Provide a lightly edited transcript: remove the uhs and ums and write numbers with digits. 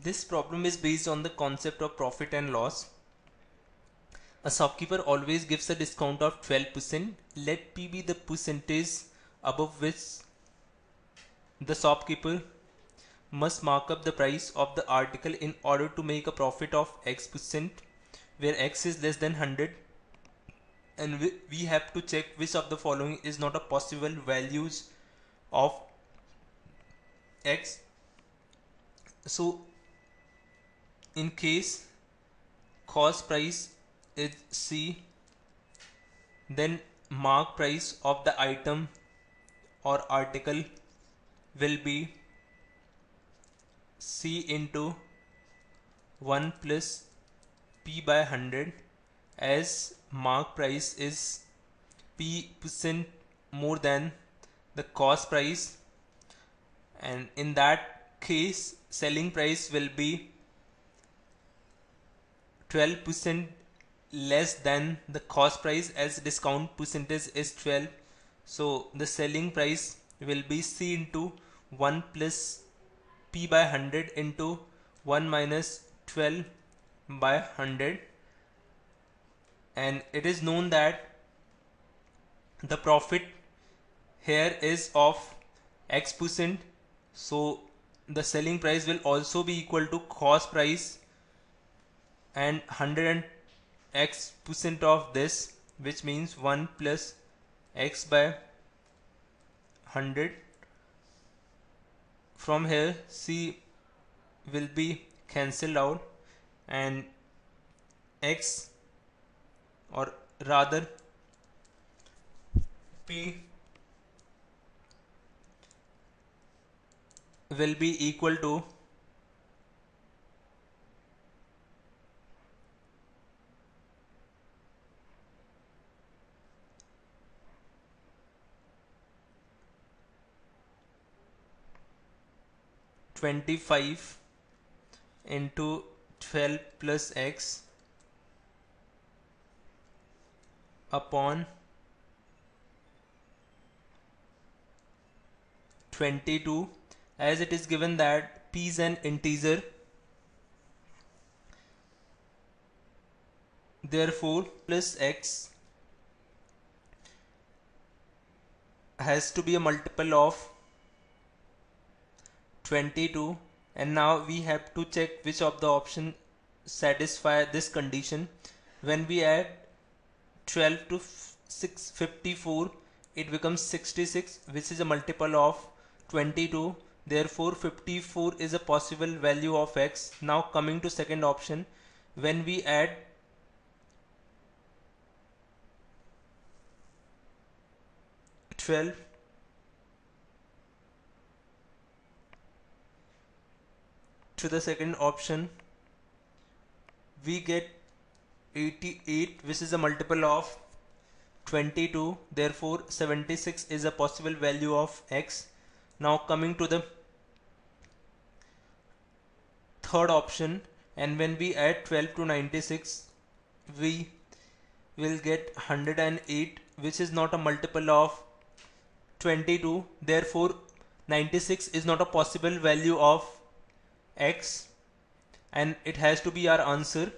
This problem is based on the concept of profit and loss. A shopkeeper always gives a discount of 12%. Let P be the percentage above which the shopkeeper must mark up the price of the article in order to make a profit of X%, where X is less than 100, and we have to check which of the following is not a possible values of X. So in case cost price is C, then mark price of the item or article will be C into 1 plus P by 100, as mark price is P% more than the cost price, and in that case selling price will be 12% less than the cost price, as discount percentage is 12. So the selling price will be C into 1 plus P by 100 into 1 minus 12 by 100, and it is known that the profit here is of X%, so the selling price will also be equal to cost price and 100 and X% of this, which means 1 plus X by 100. From here C will be cancelled out, and X, or rather P, will be equal to 25 into 12 plus X upon 22, as it is given that P is an integer, therefore plus X has to be a multiple of 22, and now we have to check which of the option satisfy this condition. When we add 12 to 654, it becomes 66, which is a multiple of 22. Therefore 54 is a possible value of X. Now coming to second option, when we add 12 to the second option, we get 88, which is a multiple of 22. Therefore 76 is a possible value of X. Now coming to the third option, and when we add 12 to 96, we will get 108, which is not a multiple of 22. Therefore 96 is not a possible value of X, and it has to be our answer.